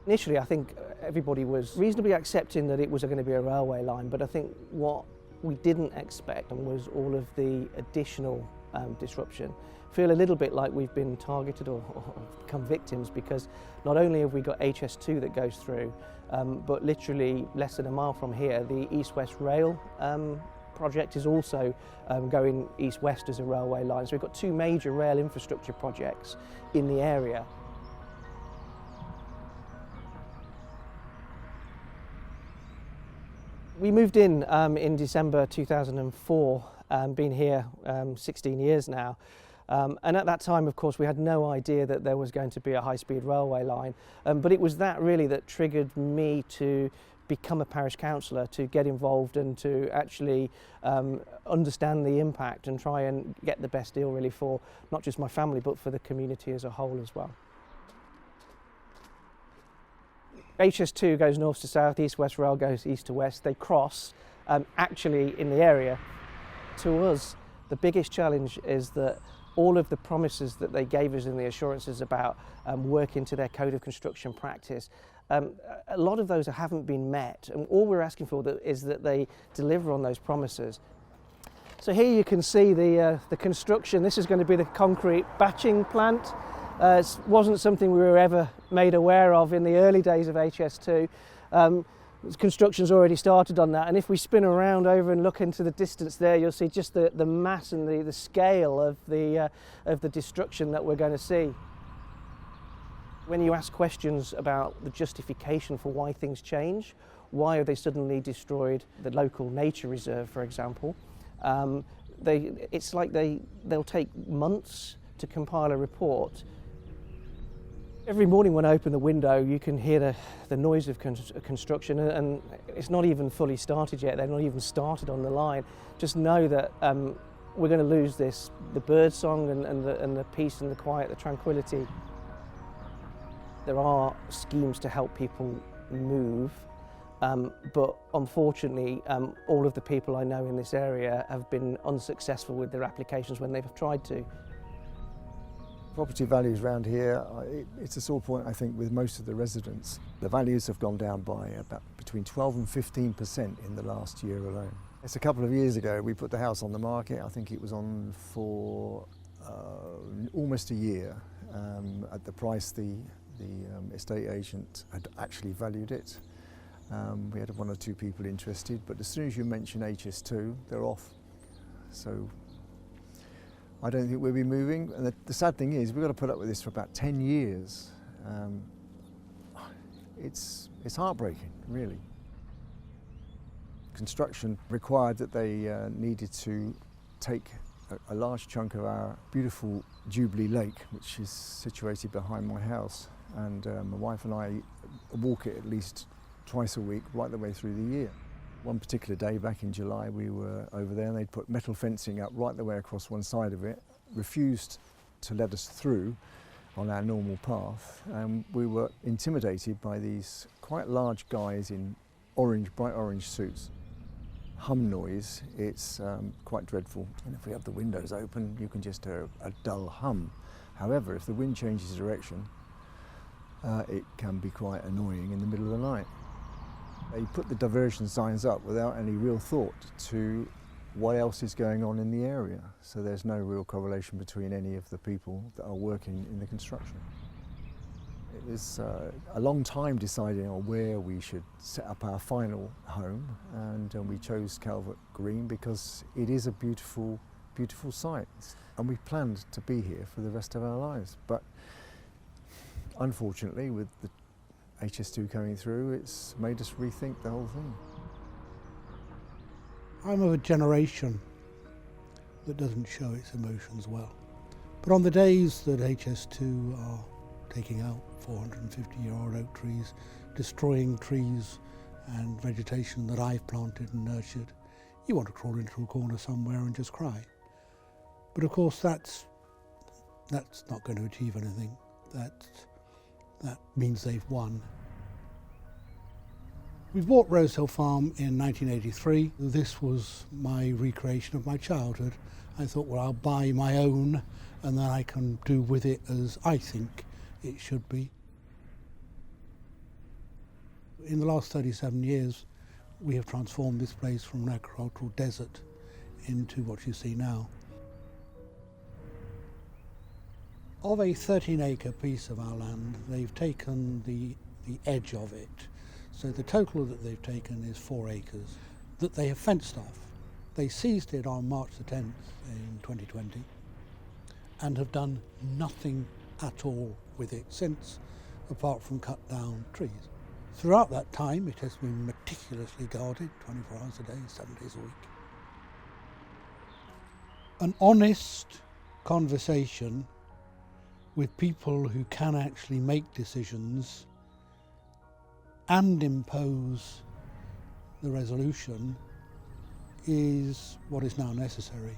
Initially, I think everybody was reasonably accepting that it was going to be a railway line, but I think what we didn't expect was all of the additional disruption. Feel a little bit like we've been targeted or become victims, because not only have we got HS2 that goes through, but literally less than a mile from here, the East-West Rail project is also going east-west as a railway line. So we've got two major rail infrastructure projects in the area. We moved in December 2004, been here 16 years now. And at that time, of course, we had no idea that there was going to be a high-speed railway line. But it was that really that triggered me to become a parish councillor, to get involved and to actually understand the impact and try and get the best deal really for not just my family, but for the community as a whole as well. HS2 goes north to south, East-West Rail goes east to west. They cross actually in the area. To us, the biggest challenge is that all of the promises that they gave us and the assurances about working to their code of construction practice, a lot of those haven't been met. And all we're asking for is that they deliver on those promises. So here you can see the construction. This is going to be the concrete batching plant. It wasn't something we were ever made aware of in the early days of HS2. Construction's already started on that, and if we spin around over and look into the distance there, you'll see just the mass and the scale of the destruction that we're going to see. When you ask questions about the justification for why things change, why have they suddenly destroyed the local nature reserve, for example, it's like they'll take months to compile a report. Every morning when I open the window, you can hear the noise of construction, and it's not even fully started yet. They're not even started on the line. Just know that we're going to lose the bird song and the peace and the quiet, the tranquility. There are schemes to help people move, but unfortunately, all of the people I know in this area have been unsuccessful with their applications when they've tried to. Property values around here, it's a sore point I think with most of the residents. The values have gone down by about between 12 and 15% in the last year alone. It's a couple of years ago we put the house on the market. I think it was on for almost a year at the price the estate agent had actually valued it. We had one or two people interested, but as soon as you mention HS2, they're off. So I don't think we'll be moving, and the sad thing is we've got to put up with this for about 10 years. It's heartbreaking, really. Construction required that they needed to take a large chunk of our beautiful Jubilee Lake, which is situated behind my house, and my wife and I walk it at least twice a week right the way through the year. One particular day back in July we were over there and they'd put metal fencing up right the way across one side of it, refused to let us through on our normal path, and we were intimidated by these quite large guys in bright orange suits. Hum noise, it's quite dreadful, and if we have the windows open you can just hear a dull hum. However, if the wind changes direction, it can be quite annoying in the middle of the night. They put the diversion signs up without any real thought to what else is going on in the area, so there's no real correlation between any of the people that are working in the construction. It was a long time deciding on where we should set up our final home, and we chose Calvert Green because it is a beautiful, beautiful site, and we planned to be here for the rest of our lives. But unfortunately, with the HS2 coming through, it's made us rethink the whole thing. I'm of a generation that doesn't show its emotions well. But on the days that HS2 are taking out 450-year-old oak trees, destroying trees and vegetation that I've planted and nurtured, you want to crawl into a corner somewhere and just cry. But of course that's not going to achieve anything. That means they've won. We bought Rosehill Farm in 1983. This was my recreation of my childhood. I thought, well, I'll buy my own and then I can do with it as I think it should be. In the last 37 years, we have transformed this place from an agricultural desert into what you see now. Of a 13-acre piece of our land, they've taken the edge of it. So the total that they've taken is 4 acres that they have fenced off. They seized it on March the 10th in 2020 and have done nothing at all with it since, apart from cut down trees. Throughout that time, it has been meticulously guarded 24 hours a day, 7 days a week. An honest conversation with people who can actually make decisions and impose the resolution is what is now necessary.